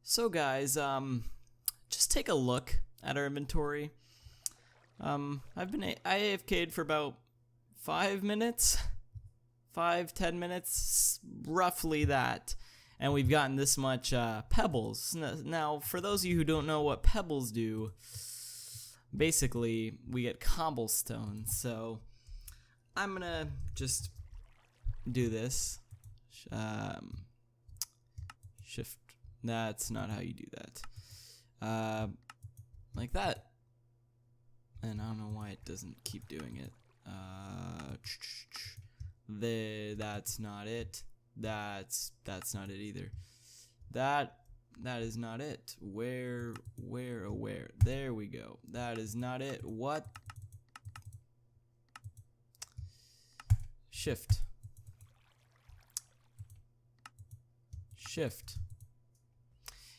So guys, just take a look at our inventory. I've been AFK'd for about 5 minutes, 5-10 minutes, roughly that, and we've gotten this much pebbles. Now, for those of you who don't know what pebbles do, basically we get cobblestone. So I'm gonna just do this. Shift. That's not how you do that. Like that. And I don't know why it doesn't keep doing it. That's not it. That's not it either. That is not it. Where? There we go. That is not it. What? Shift.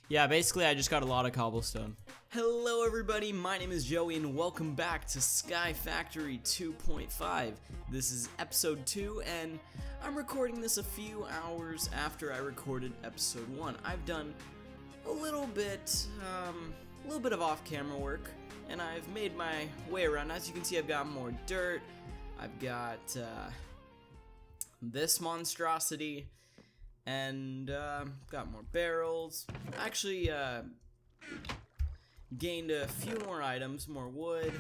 Yeah, basically I just got a lot of cobblestone. Hello everybody, my name is Joey and welcome back to SkyFactory 2.5. This is episode 2 and I'm recording this a few hours after I recorded episode 1. I've done a little bit of off-camera work and I've made my way around. As you can see, I've got more dirt. I've got this monstrosity. And got more barrels. Actually gained a few more items, more wood,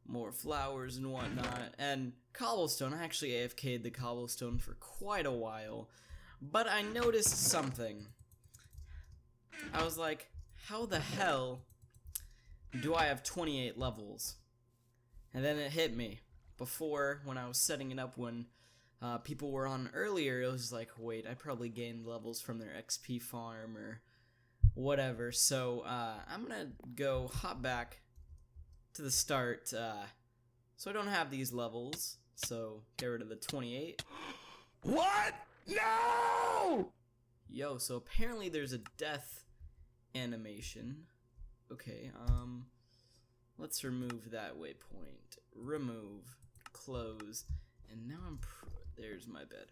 more flowers and whatnot, and cobblestone. I actually AFK'd the cobblestone for quite a while, but I noticed something. I was like, how the hell do I have 28 levels? And then it hit me. Before, when I was setting it up, when people were on earlier, it was like, wait, I probably gained levels from their XP farm or whatever. So I'm gonna go hop back to the start. So I don't have these levels. So get rid of the 28. What? No! Yo, so apparently there's a death animation. Okay, let's remove that waypoint. Remove, close, and now there's my bed.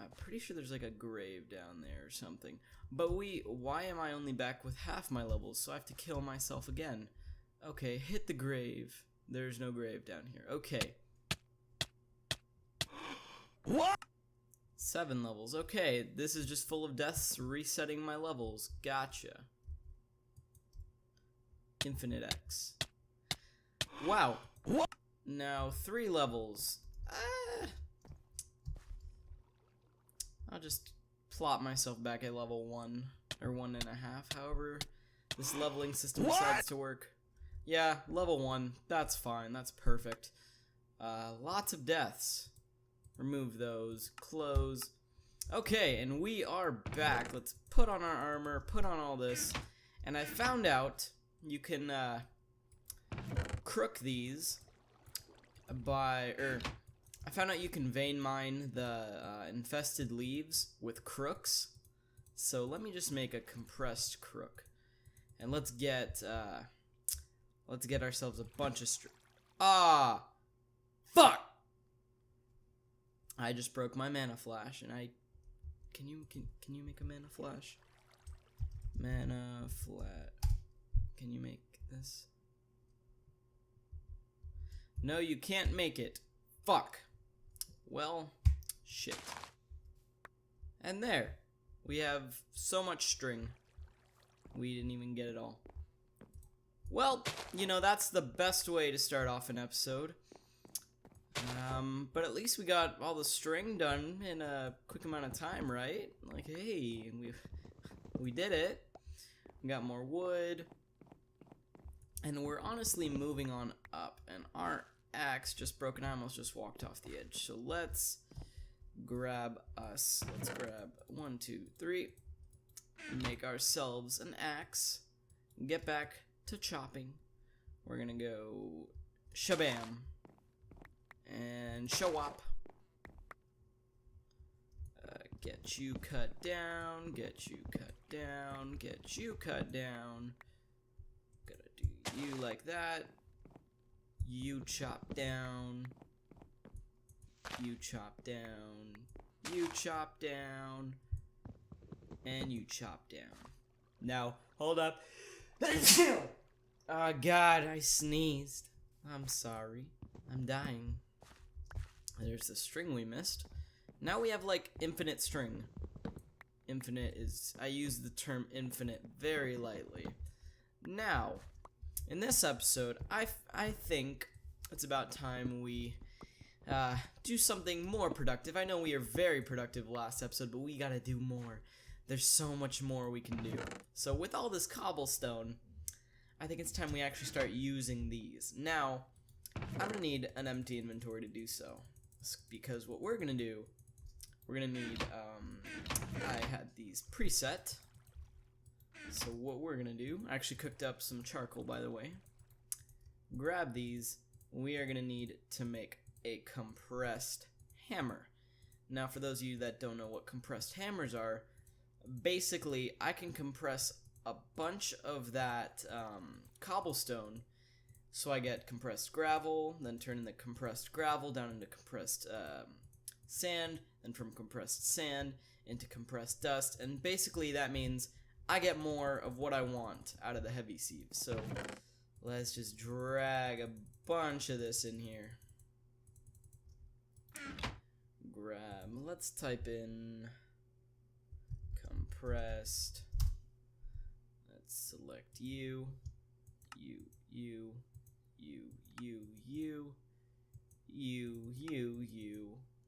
I'm pretty sure there's like a grave down there or something. But why am I only back with half my levels? So I have to kill myself again. Okay, hit the grave. There's no grave down here. Okay. What? 7 levels. Okay, this is just full of deaths, resetting my levels. Gotcha. Infinite X. Wow. What? Now 3 levels. I'll just plot myself back at level 1 or 1.5, however this leveling system decides to work. Yeah, level 1, that's fine, that's perfect. Lots of deaths. Remove those, close. Okay, and we are back. Let's put on our armor, put on all this, and I found out you can crook these I found out you can vein mine the infested leaves with crooks. So let me just make a compressed crook, and let's get ourselves a bunch of fuck! I just broke my mana flash, and can you make a mana flash? Mana flat. Can you make this? No, you can't make it. Fuck. Well, shit. And there. We have so much string. We didn't even get it all. Well, you know, that's the best way to start off an episode. But at least we got all the string done in a quick amount of time, right? Like, hey, we did it. We got more wood. And we're honestly moving on up, and our axe just broken. I almost just walked off the edge. So let's grab 1, 2, 3, make ourselves an axe, get back to chopping. We're gonna go shabam and shawop. Get you cut down, get you cut down, get you cut down. Gotta do you like that. You chop down, you chop down, you chop down, and you chop down. Now, hold up. Oh god, I sneezed. I'm sorry. I'm dying. There's the string we missed. Now we have like infinite string. Infinite is, I use the term infinite very lightly. Now, in this episode, I think it's about time we do something more productive. I know we are very productive last episode, but we gotta do more. There's so much more we can do. So with all this cobblestone, I think it's time we actually start using these. Now, I'm gonna need an empty inventory to do so. Because what we're gonna do, we're gonna need, I had these preset. So what we're gonna do, I actually cooked up some charcoal, by the way. Grab these. We are gonna need to make a compressed hammer. Now, for those of you that don't know what compressed hammers are, basically, I can compress a bunch of that cobblestone, so I get compressed gravel, then turn the compressed gravel down into compressed sand, and from compressed sand into compressed dust, and basically that means I get more of what I want out of the heavy sieve. So let's just drag a bunch of this in here. Let's type in compressed. Let's select you,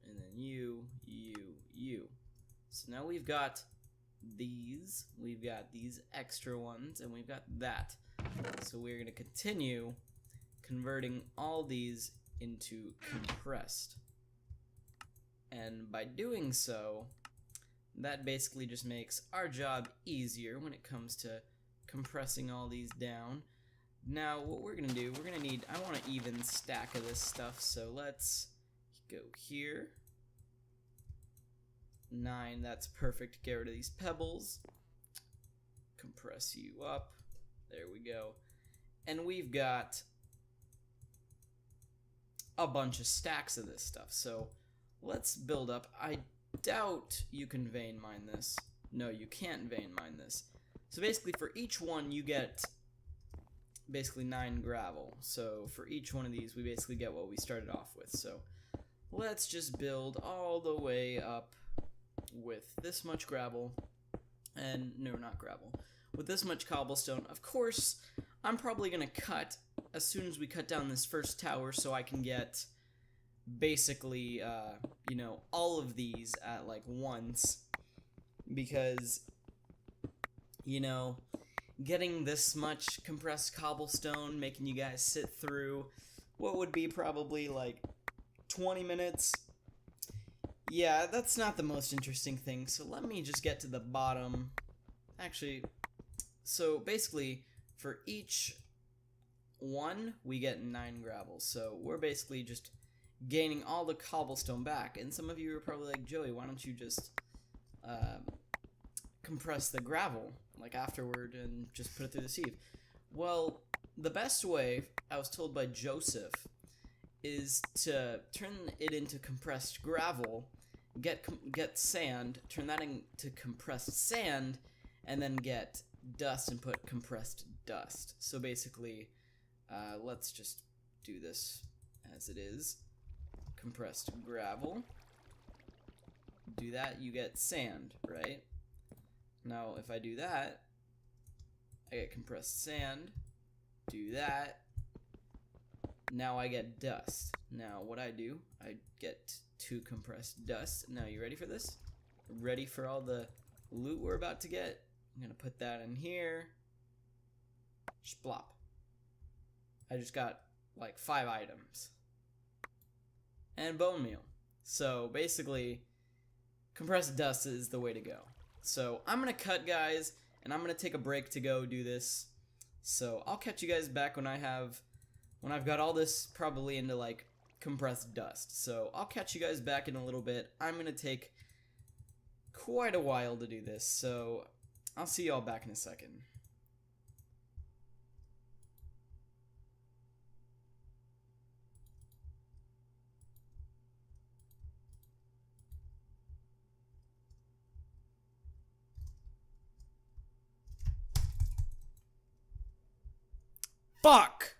and then you. So now we've got these extra ones, and we've got that. So we're going to continue converting all these into compressed. And by doing so, that basically just makes our job easier when it comes to compressing all these down. Now, what we're going to do, we're going to need, I want an even stack of this stuff, so let's go here. 9, that's perfect. Get rid of these pebbles. Compress you up. There we go. And we've got a bunch of stacks of this stuff, so let's build up. I doubt you can vein mine this. No, you can't vein mine this. So basically for each one you get basically 9 gravel. So for each one of these we basically get what we started off with. So let's just build all the way up with this much gravel. And no, not gravel. With this much cobblestone. Of course, I'm probably gonna cut as soon as we cut down this first tower so I can get basically, you know, all of these at like once, because, you know, getting this much compressed cobblestone, making you guys sit through what would be probably like 20 minutes, yeah, that's not the most interesting thing. So let me just get to the bottom. Actually, so basically for each one we get 9 gravel, so we're basically just gaining all the cobblestone back. And some of you are probably like, Joey, why don't you just compress the gravel like afterward and just put it through the sieve? Well, the best way, I was told by Joseph, is to turn it into compressed gravel, get sand, turn that into compressed sand, and then get dust and put compressed dust. So basically, let's just do this as it is. Compressed gravel. Do that, you get sand, right? Now, if I do that, I get compressed sand. Do that. Now I get dust. Now, what I do, I get 2 compressed dust. Now, you ready for this? Ready for all the loot we're about to get? I'm gonna put that in here. Splop. I just got like 5 items. And bone meal. So basically, compressed dust is the way to go. So I'm gonna cut, guys, and I'm gonna take a break to go do this. So I'll catch you guys back when I've got all this probably into like compressed dust. So I'll catch you guys back in a little bit. I'm gonna take quite a while to do this, so I'll see y'all back in a second. Fuck!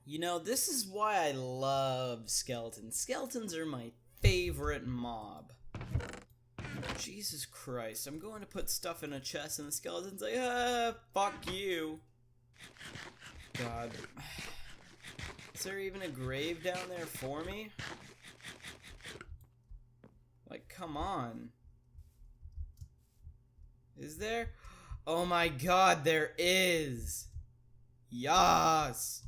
You know, this is why I love skeletons. Skeletons are my favorite mob. Jesus Christ, I'm going to put stuff in a chest and the skeleton's like, fuck you. God. Is there even a grave down there for me? Like, come on. Is there? Oh my god, there is. Yas.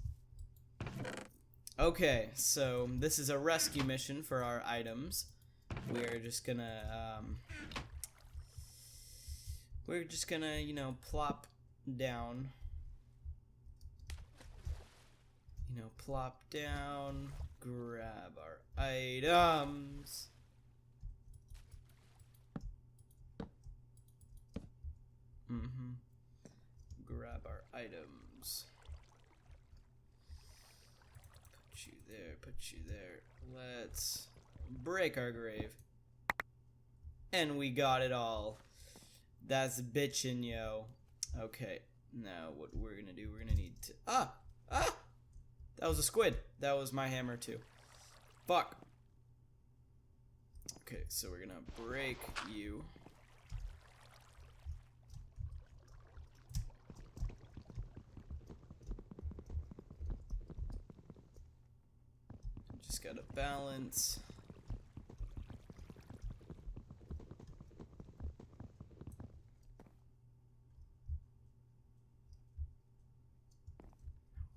Okay, so this is a rescue mission for our items. We're just gonna, you know, plop down. You know, plop down, grab our items. Grab our items. Put you there, put you there. Let's break our grave. And we got it all. That's bitchin', yo. Okay, now what we're gonna do, we're gonna need to... That was a squid. That was my hammer too. Fuck. Okay, so we're gonna break you. Just gotta balance.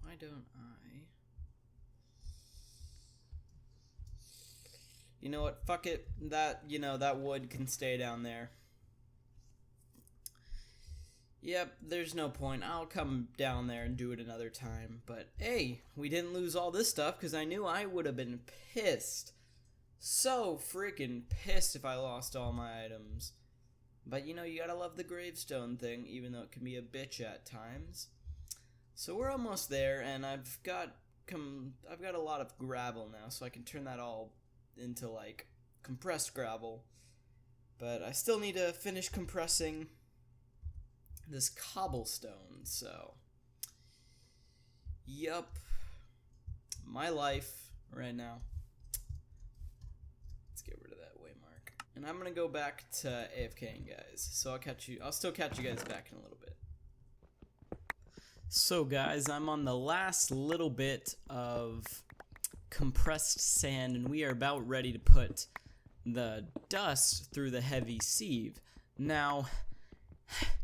Why don't I? You know what? Fuck it. That, you know, that wood can stay down there. Yep, there's no point. I'll come down there and do it another time. But hey, we didn't lose all this stuff because I knew I would have been pissed. So freaking pissed if I lost all my items. But you know, you gotta love the gravestone thing, even though it can be a bitch at times. So we're almost there, and I've got a lot of gravel now, so I can turn that all into like compressed gravel. But I still need to finish compressing this cobblestone, so yup, my life right now. Let's get rid of that waymark, and I'm gonna go back to AFKing, guys. So I'll still catch you guys back in a little bit. So guys, I'm on the last little bit of compressed sand, and we are about ready to put the dust through the heavy sieve. Now,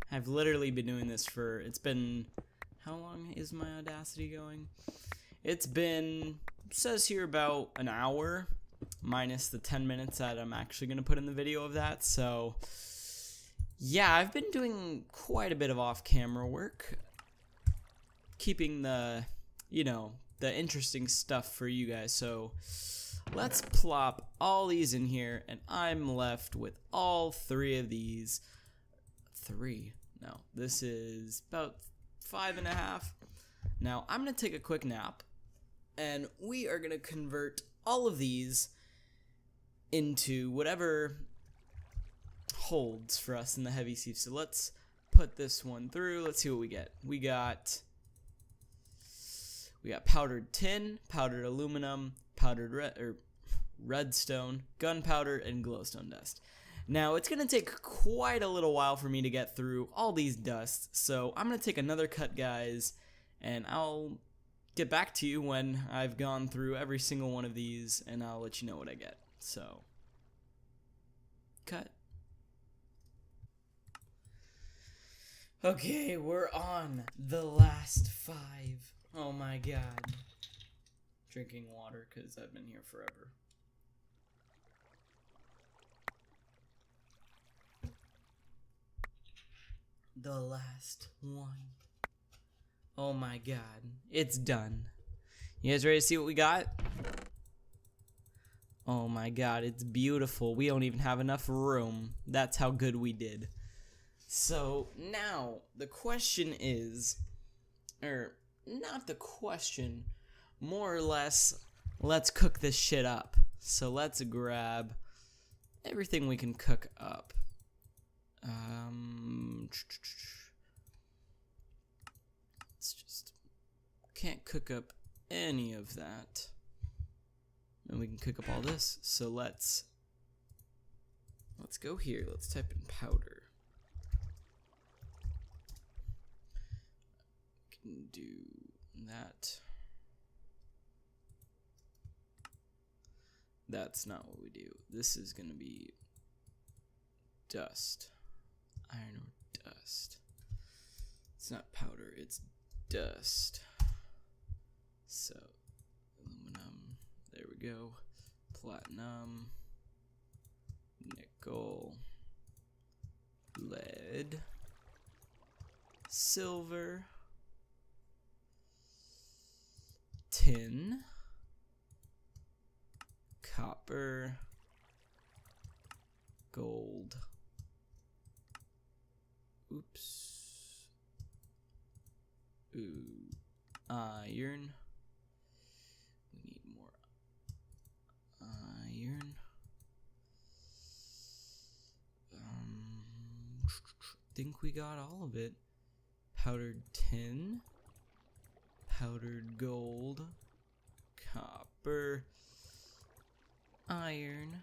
I've literally been doing this for, it's been, how long is my Audacity going? It's been, it says here about an hour, minus the 10 minutes that I'm actually going to put in the video of that. So, yeah, I've been doing quite a bit of off-camera work, keeping the, you know, the interesting stuff for you guys. So, let's plop all these in here, and I'm left with all three of these. No, this is about 5.5. Now I'm gonna take a quick nap, and we are gonna convert all of these into whatever holds for us in the heavy sieve. So let's put this one through. Let's see what we get. We got powdered tin, powdered aluminum, powdered redstone, gunpowder, and glowstone dust. Now, it's going to take quite a little while for me to get through all these dusts, so I'm going to take another cut, guys, and I'll get back to you when I've gone through every single one of these, and I'll let you know what I get. So, cut. Okay, we're on the last 5. Oh my god. Drinking water, because I've been here forever. The last one. Oh my god. It's done. You guys ready to see what we got? Oh my god, it's beautiful. We don't even have enough room. That's how good we did. So, now, the question is, or not the question, more or less, let's cook this shit up. So let's grab everything we can cook up. Let's just, can't cook up any of that. And we can cook up all this. So let's go here. Let's type in powder. We can do that. That's not what we do. This is gonna be dust. Iron or dust. It's not powder, it's dust. So, aluminum, there we go. Platinum, nickel, lead, silver, tin, copper, gold, iron, we need more iron, think we got all of it. Powdered tin, powdered gold, copper, iron,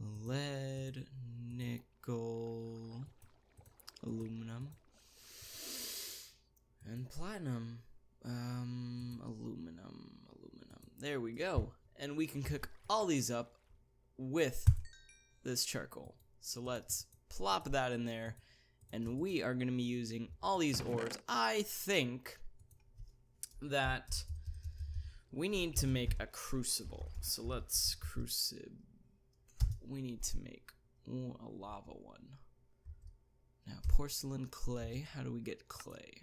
lead, nickel, aluminum, and platinum. Aluminum. There we go. And we can cook all these up with this charcoal. So let's plop that in there, and we are going to be using all these ores. I think that we need to make a crucible. So let's we need to make a lava one. Now, porcelain clay. How do we get clay?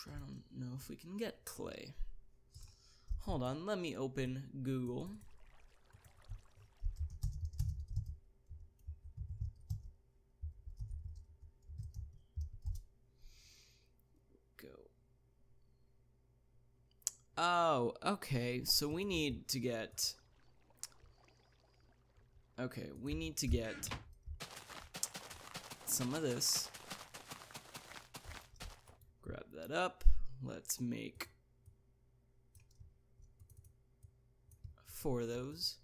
I don't know if we can get clay. Hold on, let me open Google. Oh, okay, so we need to get... Okay, we need to get some of this. Grab that up. Let's make 4 of those.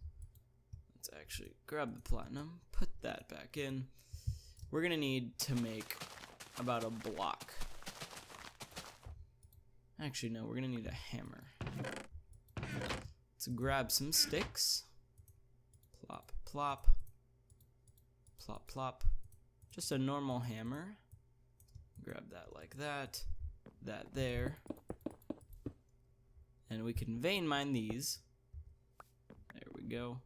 Let's actually grab the platinum, put that back in. We're gonna need to make about a block. Actually, no, we're gonna need a hammer. Let's grab some sticks. Plop, plop. Plop, plop. Just a normal hammer. Grab that like that. That there. And we can vein mine these. There we go.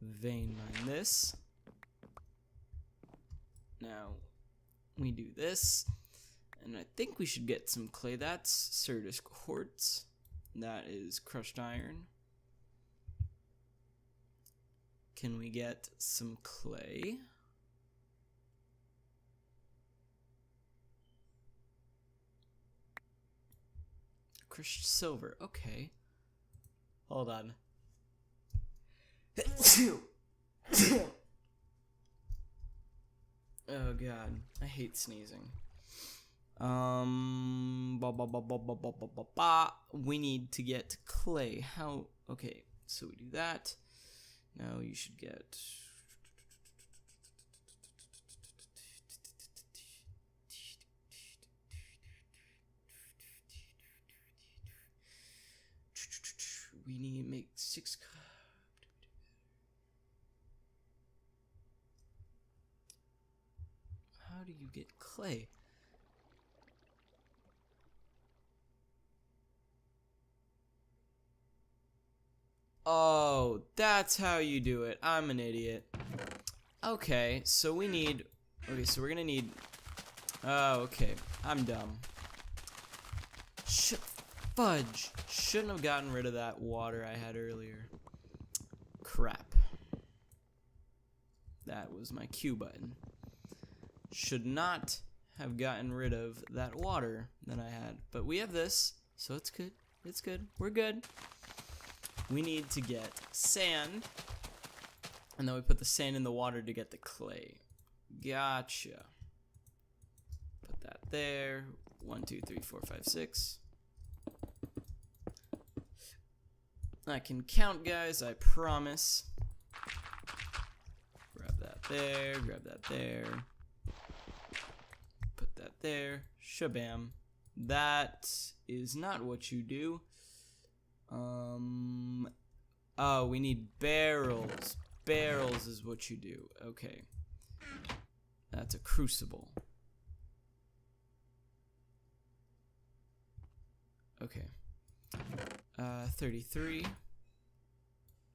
Vein mine this. Now, we do this. And I think we should get some clay. That's Certus quartz. That is crushed iron. Can we get some clay? Crushed silver. Okay. Hold on. Oh god, I hate sneezing. We need to get clay. How? Okay, so we do that. Now you should get. We need to make 6. How do you get clay? Oh, that's how you do it. I'm an idiot. Okay, so we need... Okay, so we're gonna need... Oh, okay. I'm dumb. Fudge. Shouldn't have gotten rid of that water I had earlier. Crap. That was my Q button. Should not have gotten rid of that water that I had. But we have this, so it's good. It's good. We're good. We need to get sand. And then we put the sand in the water to get the clay. Gotcha. Put that there. 1, 2, 3, 4, 5, 6. I can count, guys, I promise. Grab that there, grab that there. Put that there. Shabam. That is not what you do. Oh, we need barrels. Barrels is what you do. Okay. That's a crucible. Okay. 33.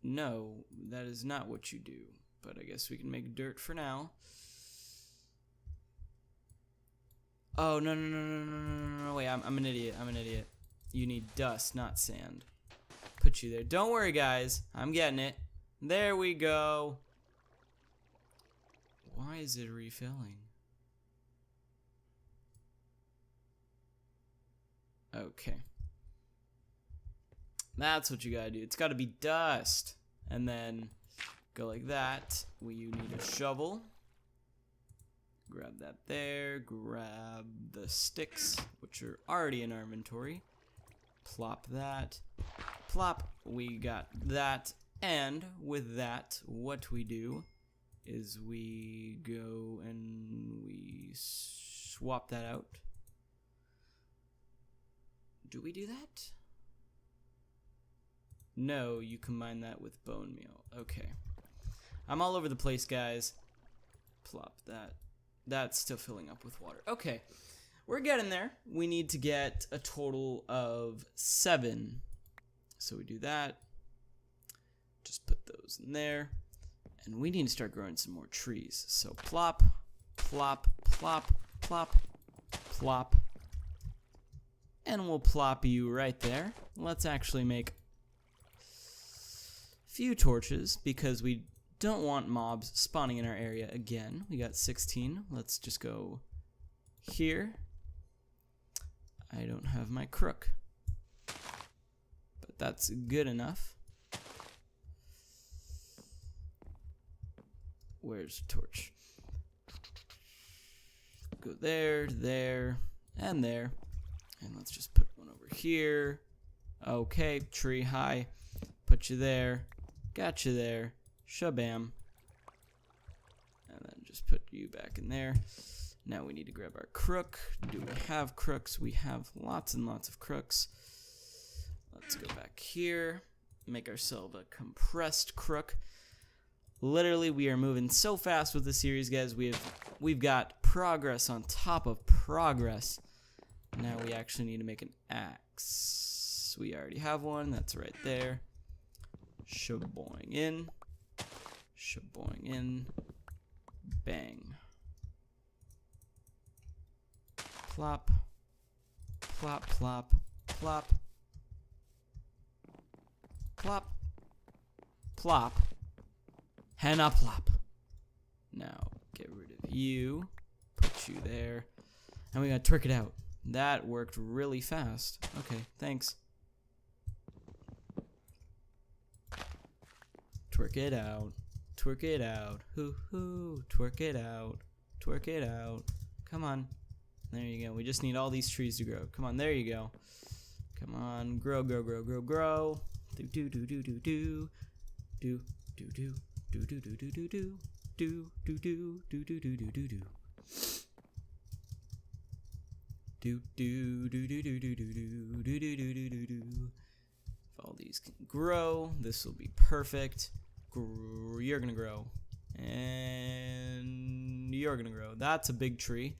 No, that is not what you do. But I guess we can make dirt for now. Oh, no, no, no, no, no, no, no, wait, I'm an idiot. I'm an idiot. You need dust, not sand. Put you there. Don't worry, guys. I'm getting it. There we go. Why is it refilling? Okay. That's what you gotta do. It's gotta be dust. And then go like that. You need a shovel. Grab that there. Grab the sticks, which are already in our inventory. Plop that. Plop. We got that. And with that, what we do is we go and we swap that out. Do we do that? No, you combine that with bone meal. Okay. I'm all over the place, guys. Plop that. That's still filling up with water. Okay. We're getting there. We need to get a total of 7. So we do that. Just put those in there. And we need to start growing some more trees. So plop, plop, plop, plop, plop. And we'll plop you right there. Let's actually make a few torches because we don't want mobs spawning in our area again. We got 16. Let's just go here. I don't have my crook, but that's good enough. Where's the torch? Go there, there, and there. And let's just put one over here. Okay, tree high. Put you there. Got you there. Shabam. And then just put you back in there. Now we need to grab our crook. Do we have crooks? We have lots and lots of crooks. Let's go back here. Make ourselves a compressed crook. Literally, we are moving so fast with the series, guys. We've got progress on top of progress. Now we actually need to make an axe. We already have one. That's right there. Shaboing in. Shaboing in. Bang. Plop. Plop, plop, plop. Plop. Plop. Henna plop. Now, get rid of you. Put you there. And we gotta twerk it out. That worked really fast. Okay, thanks. Twerk it out. Twerk it out. Hoo hoo. Twerk it out. Twerk it out. Come on. There you go. We just need all these trees to grow. Come on, there you go. Come on. Grow, grow, grow, grow, grow. Do do do do do do. Do do do do do do do do do. Do do do do do do do do do. Do do do do do do do do do do do do do. If all these can grow, this will be perfect. You're gonna grow, and you're gonna grow. That's a big tree.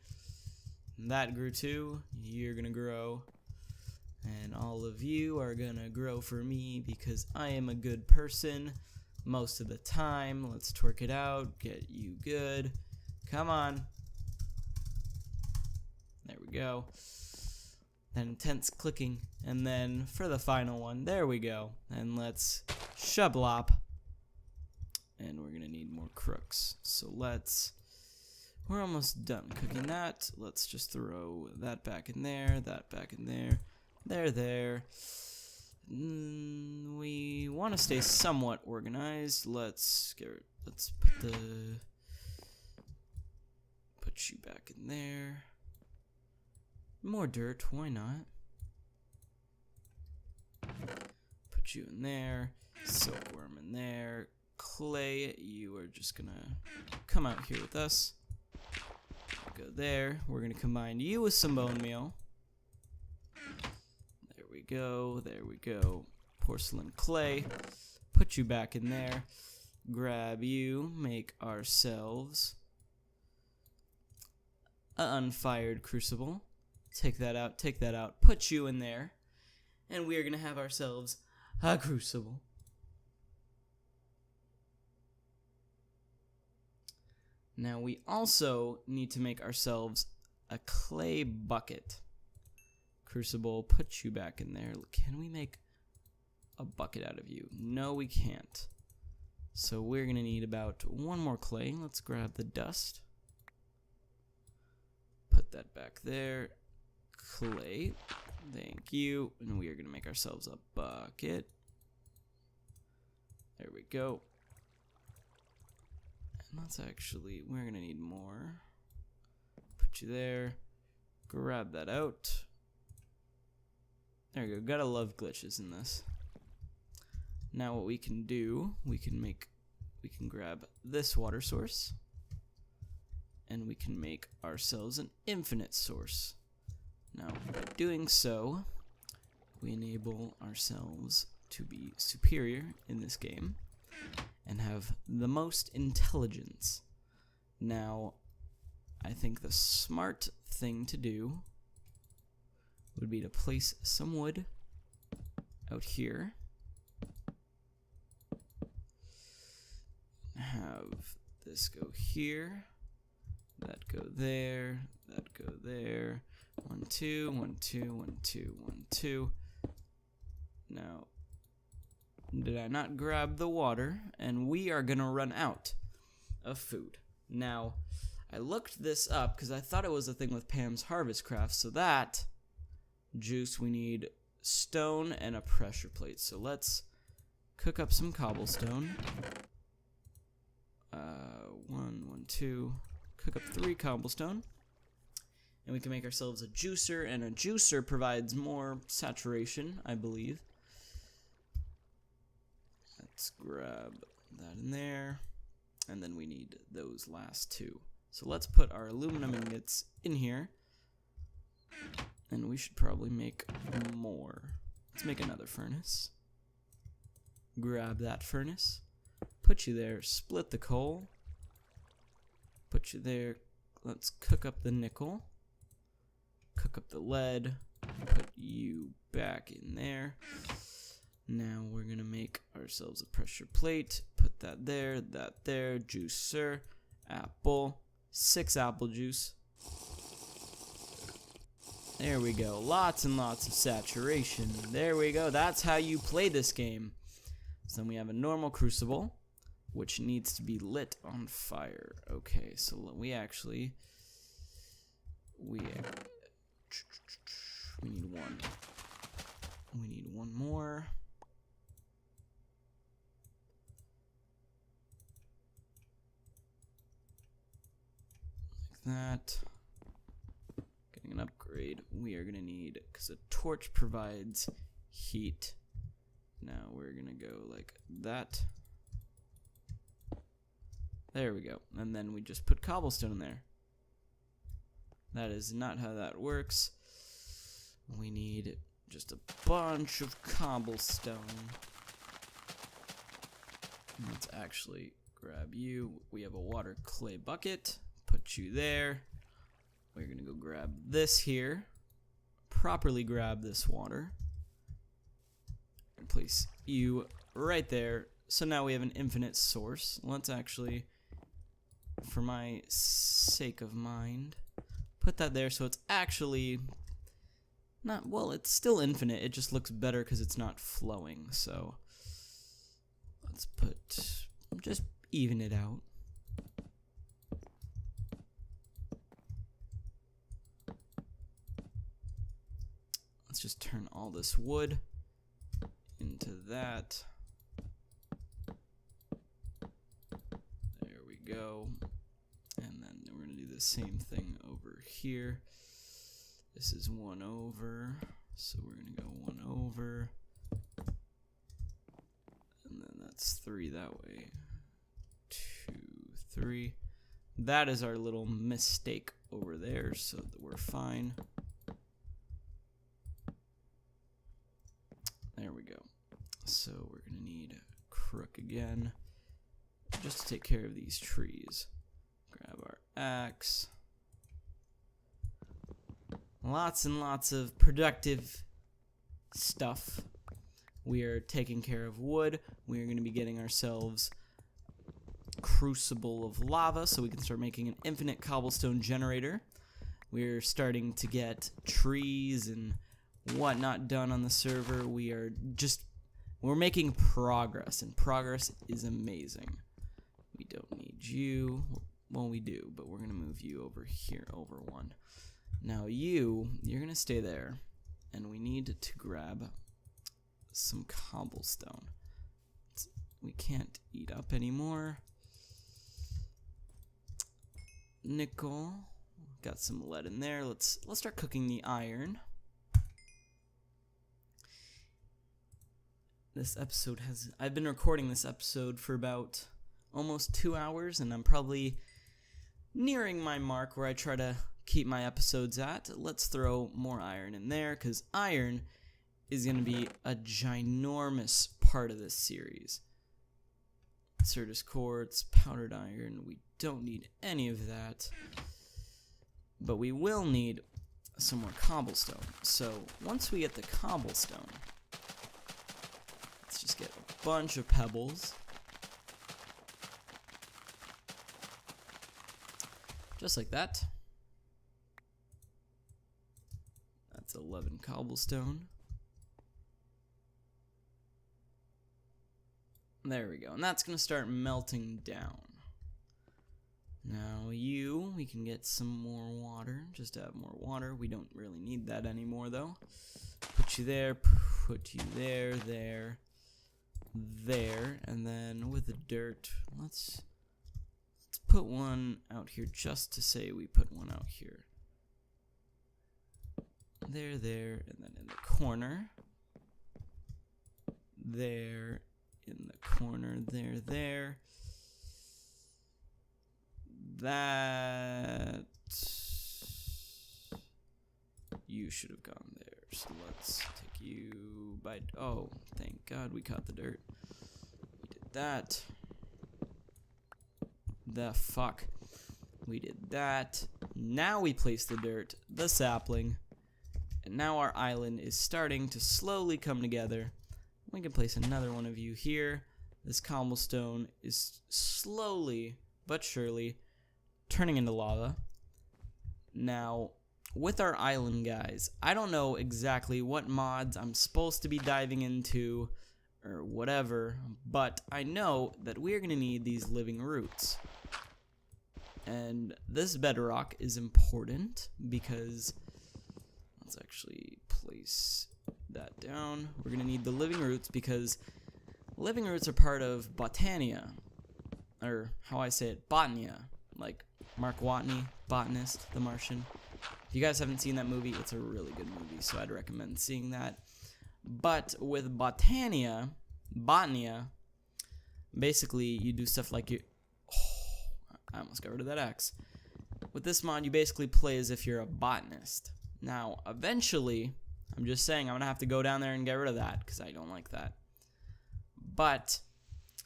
That grew too. You're gonna grow, and all of you are gonna grow for me because I am a good person most of the time. Let's twerk it out. Get you good. Come on. There we go. That intense clicking. And then for the final one, there we go. And let's shablop. And we're going to need more crooks. So we're almost done cooking that. Let's just throw that back in there, that back in there. There. We want to stay somewhat organized. Let's put you back in there. More dirt, why not? Put you in there. Silkworm in there. Clay, you are just gonna come out here with us. Go there. We're gonna combine you with some bone meal. There we go. Porcelain clay. Put you back in there. Grab you. Make ourselves an unfired crucible. Take that out. Put you in there. And we are gonna have ourselves a crucible. Now we also need to make ourselves a clay bucket. Crucible, put you back in there. Can we make a bucket out of you? No, we can't. So we're gonna need about one more clay. Let's grab the dust. Put that back there. Clay, thank you. And we are gonna make ourselves a bucket. There we go. We're gonna need more. Put you there. Grab that out. There we go. Gotta love glitches in this. Now what we can do, we can grab this water source, and we can make ourselves an infinite source. Now, by doing so, we enable ourselves to be superior in this game and have the most intelligence. Now, I think the smart thing to do would be to place some wood out here. Have this go here, that go there, that go there. 1, 2, 1, 2, 1, 2, 1, 2. Now, did I not grab the water? And we are gonna run out of food. Now, I looked this up because I thought it was a thing with Pam's Harvest Craft. So that juice, we need stone and a pressure plate. So let's cook up some cobblestone. 1, 2. Cook up 3 cobblestone. And we can make ourselves a juicer, and a juicer provides more saturation, I believe. Let's grab that in there, and then we need those last 2. So let's put our aluminum ingots in here, and we should probably make more. Let's make another furnace. Grab that furnace, put you there, split the coal, put you there. Let's cook up the nickel. Cook up the lead, put you back in there. Now we're gonna make ourselves a pressure plate, put that there, juicer, apple, 6 apple juice. There we go, lots and lots of saturation. There we go, that's how you play this game. So then we have a normal crucible, which needs to be lit on fire. Okay, so we need one. We need one more. Like that. Getting an upgrade. We are gonna need, because a torch provides heat. Now we're gonna go like that. There we go. And then we just put cobblestone in there. That is not how that works. We need just a bunch of cobblestone. Let's actually grab you. We have a water clay bucket. Put you there. We're gonna go grab this here. Properly grab this water. And place you right there. So now we have an infinite source. Let's actually, for my sake of mind, put that there so it's actually not, well, it's still infinite. It just looks better because it's not flowing. So let's just even it out. all this wood into that. There we go. And then we're going to do the same thing over here. This is 1 over, so we're going to go 1 over. And then that's 3 that way. 2, 3. That is our little mistake over there, so that we're fine. There we go. So we're going to need a crook again, just to take care of these trees. Grab our axe. Lots and lots of productive stuff. We are taking care of wood. We are going to be getting ourselves crucible of lava so we can start making an infinite cobblestone generator. We're starting to get trees and whatnot done on the server. We're making progress, and progress is amazing. We don't need you. Well, we do, but we're going to move you over here, over 1. Now you're going to stay there, and we need to grab some cobblestone. We can't eat up anymore. Nickel. Got some lead in there. Let's start cooking the iron. I've been recording this episode for about almost 2 hours, and I'm probably nearing my mark where I try to keep my episodes at. Let's throw more iron in there, because iron is going to be a ginormous part of this series. Certus quartz, powdered iron, we don't need any of that. But we will need some more cobblestone. So once we get the cobblestone, let's just get a bunch of pebbles. Just like that. That's 11 cobblestone. There we go. And that's going to start melting down. Now we can get some more water. Just to have more water. We don't really need that anymore though. Put you there, put you there, there, and then with the dirt, let's put one out here just to say we put one out here. There, and then in the corner. There, in the corner, there. That you should have gone there. So let's take you by. Oh, thank God we caught the dirt. We did that. The fuck. We did that. Now we place the dirt, the sapling, and now our island is starting to slowly come together. We can place another one of you here. This cobblestone is slowly but surely turning into lava. Now, with our island, guys, I don't know exactly what mods I'm supposed to be diving into or whatever, but I know that we're going to need these living roots. And this bedrock is important because, let's actually place that down. We're going to need the living roots because living roots are part of Botania, or how I say it, Botania, like Mark Watney, botanist, The Martian. If you guys haven't seen that movie, it's a really good movie, so I'd recommend seeing that. But with Botania, basically you do stuff like I almost got rid of that axe. With this mod, you basically play as if you're a botanist. Now, eventually, I'm just saying I'm going to have to go down there and get rid of that because I don't like that. But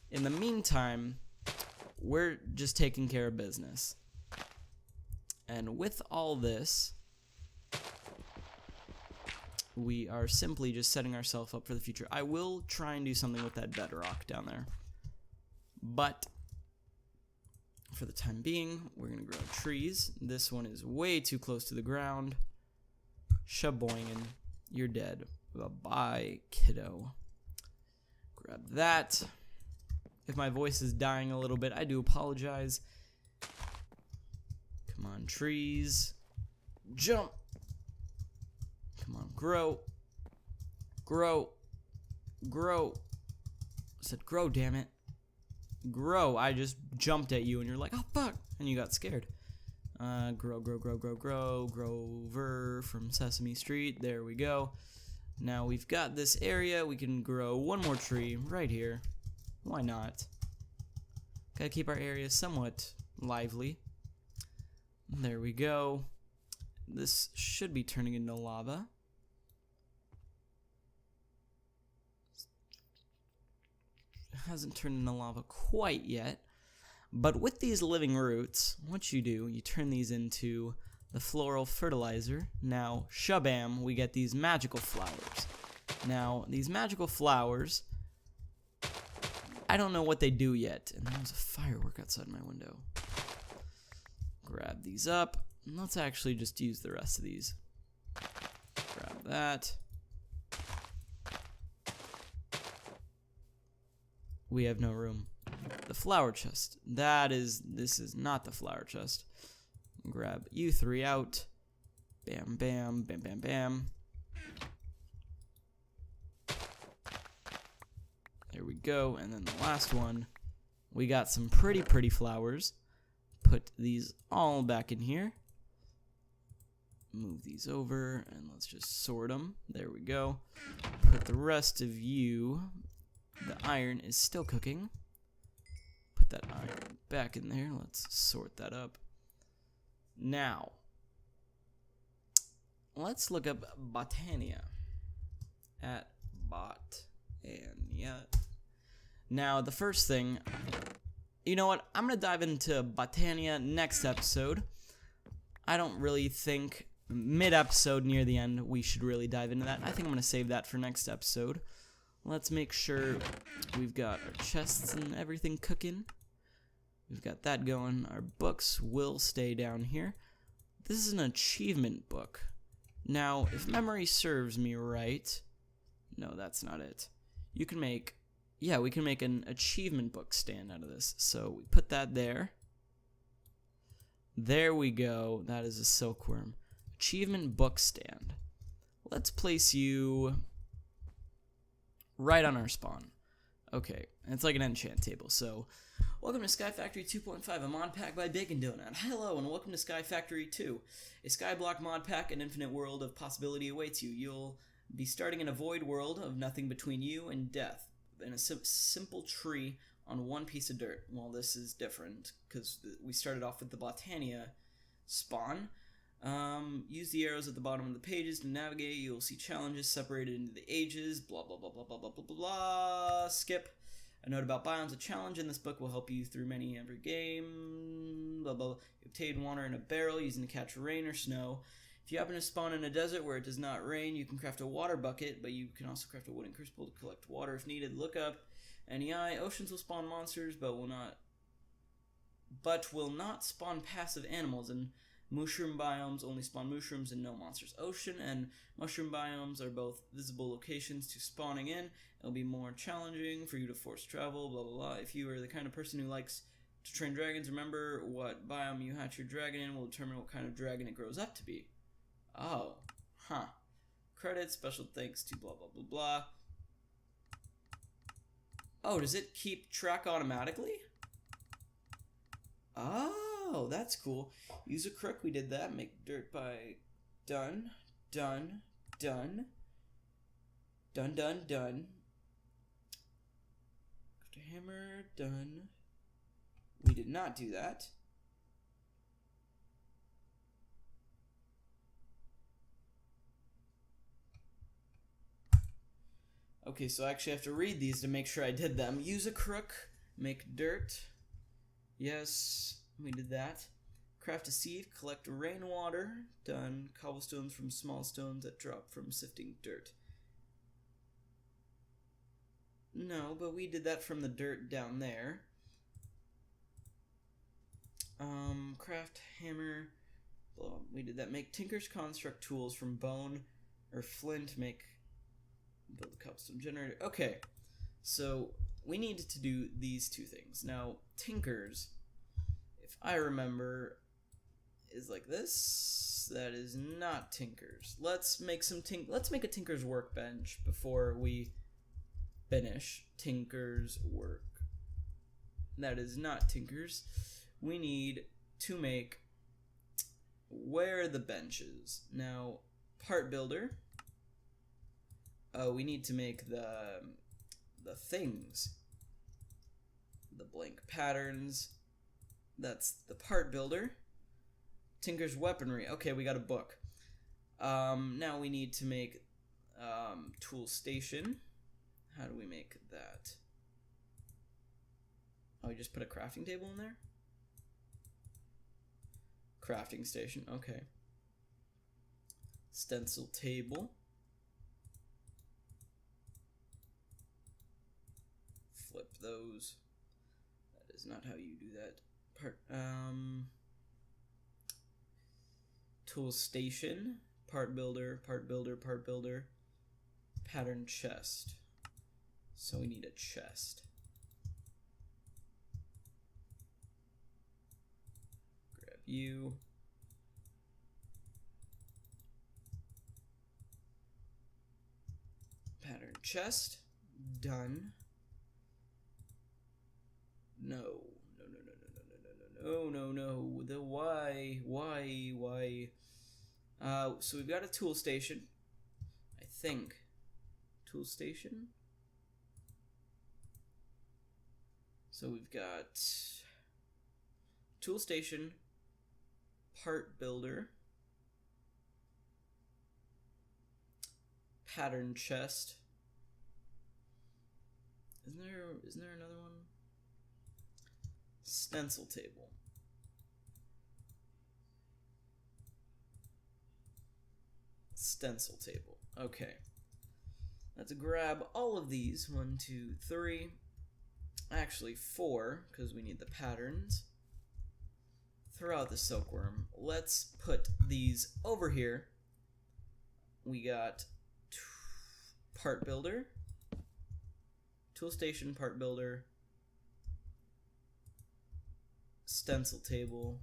in the meantime, we're just taking care of business. And with all this, we are simply just setting ourselves up for the future. I will try and do something with that bedrock down there. But for the time being, we're going to grow trees. This one is way too close to the ground. Shaboingin', you're dead. Bye-bye, kiddo. Grab that. If my voice is dying a little bit, I do apologize. Come on, trees. Jump. Come on, grow. Grow. Grow. I said grow, damn it. Grow. I just jumped at you and you're like, oh fuck, and you got scared. Grow. Grover from Sesame Street. There we go. Now we've got this area. We can grow one more tree right here. Why not? Gotta keep our area somewhat lively. There we go. This should be turning into lava. It hasn't turned into lava quite yet. But with these living roots, what you do, you turn these into the floral fertilizer. Now, shabam, we get these magical flowers. Now, these magical flowers, I don't know what they do yet. And there was a firework outside my window. Grab these up. And let's actually just use the rest of these. Grab that. We have no room. The flower chest. This is not the flower chest. Grab you three out. Bam, bam, bam, bam, bam. There we go. And then the last one. We got some pretty flowers. Put these all back in here. Move these over and let's just sort them. There we go. Put the rest of you. The iron is still cooking. Put that iron back in there. Let's sort that up. Now, let's look up Botania. At Botania. Now, the first thing, you know what? I'm going to dive into Botania next episode. I don't really think mid-episode near the end we should really dive into that. I think I'm going to save that for next episode. Let's make sure we've got our chests and everything cooking. We've got that going. Our books will stay down here. This is an achievement book. Now, if memory serves me right, no, that's not it. You can make, yeah, we can make an achievement book stand out of this. So we put that there. There we go. That is a silkworm. Achievement book stand. Let's place you right on our spawn. Okay, it's like an enchant table. So, welcome to SkyFactory 2.5, a mod pack by Bacon Donut. Hello, and welcome to SkyFactory 2. A SkyBlock mod pack, an infinite world of possibility awaits you. You'll be starting in a void world of nothing between you and death, in a simple tree on one piece of dirt. Well, this is different, because we started off with the Botania spawn. Use the arrows at the bottom of the pages to navigate. You'll see challenges separated into the ages, blah, blah, blah, blah, blah, blah, blah, blah, blah. Skip. A note about biomes. A challenge in this book will help you through every game, blah, blah, blah. You obtain water in a barrel using to catch rain or snow. If you happen to spawn in a desert where it does not rain, you can craft a water bucket, but you can also craft a wooden crucible to collect water if needed. Look up NEI. Oceans will spawn monsters, but will not spawn passive animals, and mushroom biomes only spawn mushrooms and no monsters. Ocean and mushroom biomes are both visible locations to spawning in. It'll be more challenging for you to force travel, blah, blah, blah. If you are the kind of person who likes to train dragons, remember what biome you hatch your dragon in will determine what kind of dragon it grows up to be. Oh, huh. Credits, special thanks to blah, blah, blah, blah. Oh, does it keep track automatically? Oh, that's cool. Use a crook, we did that. Make dirt by done. Craft a hammer, done. We did not do that. Okay, so I actually have to read these to make sure I did them. Use a crook, make dirt. Yes, we did that. Craft a sieve, collect rainwater. Done. Cobblestones from small stones that drop from sifting dirt. No, but we did that from the dirt down there. Craft hammer. Well, we did that. Make tinker's construct tools from bone or flint. Build a cobblestone generator. Okay, so we need to do these two things. Now, tinkers, if I remember, is like this. That is not Tinker's. Let's make a Tinker's workbench before we finish Tinker's work. That is not Tinker's. We need to make, where are the benches? Now, part builder. Oh, we need to make the things. The blank patterns. That's the part builder. Tinker's weaponry. Okay, we got a book. Now we need to make tool station. How do we make that? Oh, we just put a crafting table in there? Crafting station, okay. Stencil table. Flip those. That is not how you do that. Tool station, part builder, part builder, part builder, pattern chest. So we need a chest. Grab you. Pattern chest. Done. No. No. The why? So we've got a tool station. I think. Tool station? So we've got tool station, part builder, pattern chest. Isn't there another one? Stencil table. Stencil table. Okay. Let's grab all of these. 1, 2, 3. Actually 4, because we need the patterns. Throw out the silkworm. Let's put these over here. We got part builder, tool station, part builder, stencil table,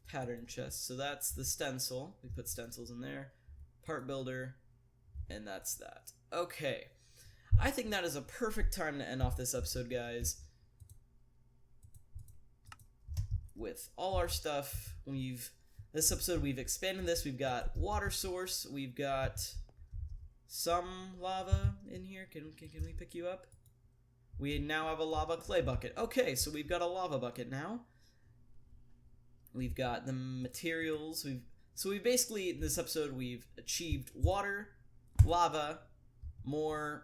pattern chest. So that's the stencil. We put stencils in there. Part builder, and that's that. Okay. I think that is a perfect time to end off this episode, guys. With all our stuff, this episode we've expanded this. We've got water source. We've got some lava in here. Can we pick you up? We now have a lava clay bucket. Okay, so we've got a lava bucket now. We've got the materials. So we basically, in this episode, we've achieved water, lava, more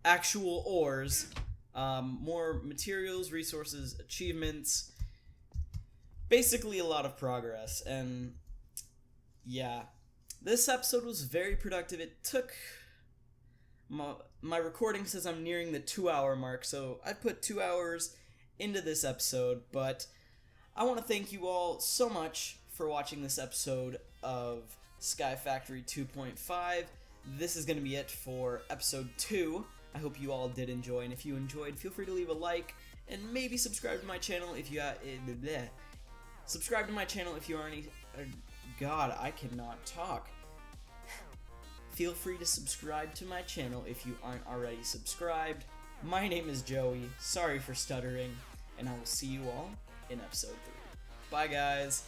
actual ores, more materials, resources, achievements, basically a lot of progress. And yeah, this episode was very productive. It took, my recording says I'm nearing the 2-hour mark, so I put 2 hours into this episode. But I want to thank you all so much for watching this episode of SkyFactory 2.5. This is going to be it for episode 2. I hope you all did enjoy, and if you enjoyed, feel free to leave a like, and maybe subscribe to my channel if you subscribe to my channel if you aren't God, I cannot talk. Feel free to subscribe to my channel if you aren't already subscribed. My name is Joey, sorry for stuttering, and I will see you all in episode 3. Bye guys!